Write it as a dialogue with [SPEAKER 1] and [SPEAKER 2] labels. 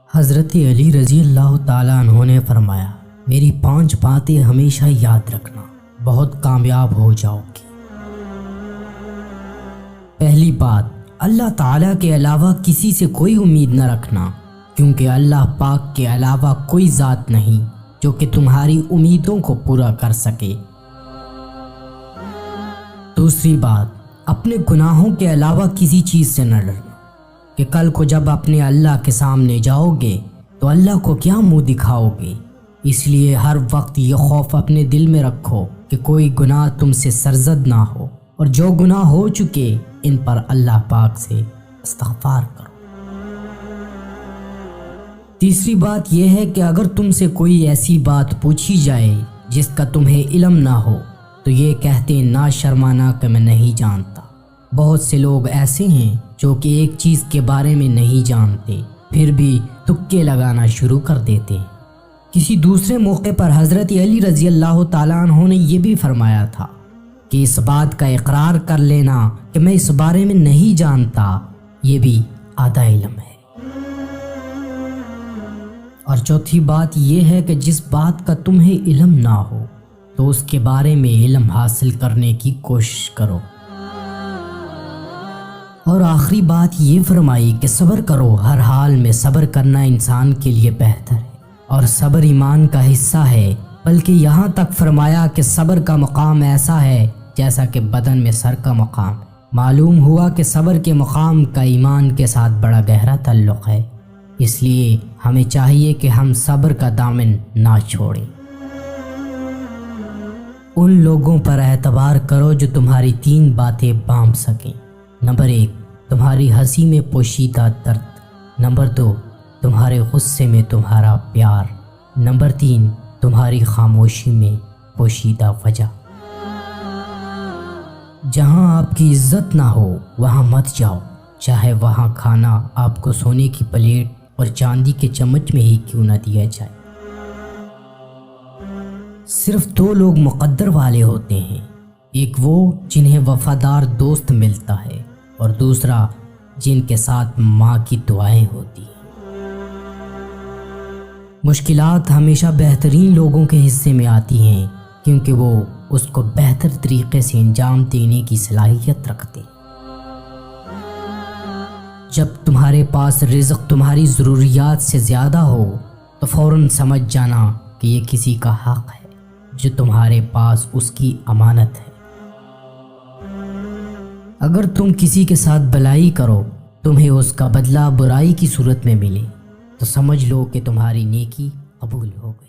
[SPEAKER 1] حضرت علی رضی اللہ تعالیٰ عنہ نے فرمایا، میری 5 باتیں ہمیشہ یاد رکھنا، بہت کامیاب ہو جاؤ گے۔ پہلی بات، اللہ تعالیٰ کے علاوہ کسی سے کوئی امید نہ رکھنا، کیونکہ اللہ پاک کے علاوہ کوئی ذات نہیں جو کہ تمہاری امیدوں کو پورا کر سکے۔ دوسری بات، اپنے گناہوں کے علاوہ کسی چیز سے نہ ڈرنا، کہ کل کو جب اپنے اللہ کے سامنے جاؤ گے تو اللہ کو کیا منہ دکھاؤ گے۔ اس لیے ہر وقت یہ خوف اپنے دل میں رکھو کہ کوئی گناہ تم سے سرزد نہ ہو، اور جو گناہ ہو چکے ان پر اللہ پاک سے استغفار کرو۔ تیسری بات یہ ہے کہ اگر تم سے کوئی ایسی بات پوچھی جائے جس کا تمہیں علم نہ ہو تو یہ کہتے نہ شرمانا کہ میں نہیں جانتا۔ بہت سے لوگ ایسے ہیں جو کہ ایک چیز کے بارے میں نہیں جانتے پھر بھی تکے لگانا شروع کر دیتے ہیں۔ کسی دوسرے موقع پر حضرت علی رضی اللہ تعالیٰ عنہ نے یہ بھی فرمایا تھا کہ اس بات کا اقرار کر لینا کہ میں اس بارے میں نہیں جانتا، یہ بھی آدھا علم ہے۔ اور چوتھی بات یہ ہے کہ جس بات کا تمہیں علم نہ ہو تو اس کے بارے میں علم حاصل کرنے کی کوشش کرو۔ اور آخری بات یہ فرمائی کہ صبر کرو، ہر حال میں صبر کرنا انسان کے لیے بہتر ہے، اور صبر ایمان کا حصہ ہے، بلکہ یہاں تک فرمایا کہ صبر کا مقام ایسا ہے جیسا کہ بدن میں سر کا مقام ہے۔ معلوم ہوا کہ صبر کے مقام کا ایمان کے ساتھ بڑا گہرا تعلق ہے، اس لیے ہمیں چاہیے کہ ہم صبر کا دامن نہ چھوڑیں۔ ان لوگوں پر اعتبار کرو جو تمہاری 3 باتیں بانپ سکیں۔ نمبر 1، تمہاری ہنسی میں پوشیدہ درد۔ نمبر 2، تمہارے غصے میں تمہارا پیار۔ نمبر 3، تمہاری خاموشی میں پوشیدہ وجہ۔ جہاں آپ کی عزت نہ ہو وہاں مت جاؤ، چاہے وہاں کھانا آپ کو سونے کی پلیٹ اور چاندی کے چمچ میں ہی کیوں نہ دیا جائے۔ صرف 2 لوگ مقدر والے ہوتے ہیں، ایک وہ جنہیں وفادار دوست ملتا ہے، اور دوسرا جن کے ساتھ ماں کی دعائیں ہوتی ہیں۔ مشکلات ہمیشہ بہترین لوگوں کے حصے میں آتی ہیں، کیونکہ وہ اس کو بہتر طریقے سے انجام دینے کی صلاحیت رکھتے ہیں۔ جب تمہارے پاس رزق تمہاری ضروریات سے زیادہ ہو تو فوراً سمجھ جانا کہ یہ کسی کا حق ہے جو تمہارے پاس اس کی امانت ہے۔ اگر تم کسی کے ساتھ بھلائی کرو تمہیں اس کا بدلہ برائی کی صورت میں ملے تو سمجھ لو کہ تمہاری نیکی قبول ہو گئی۔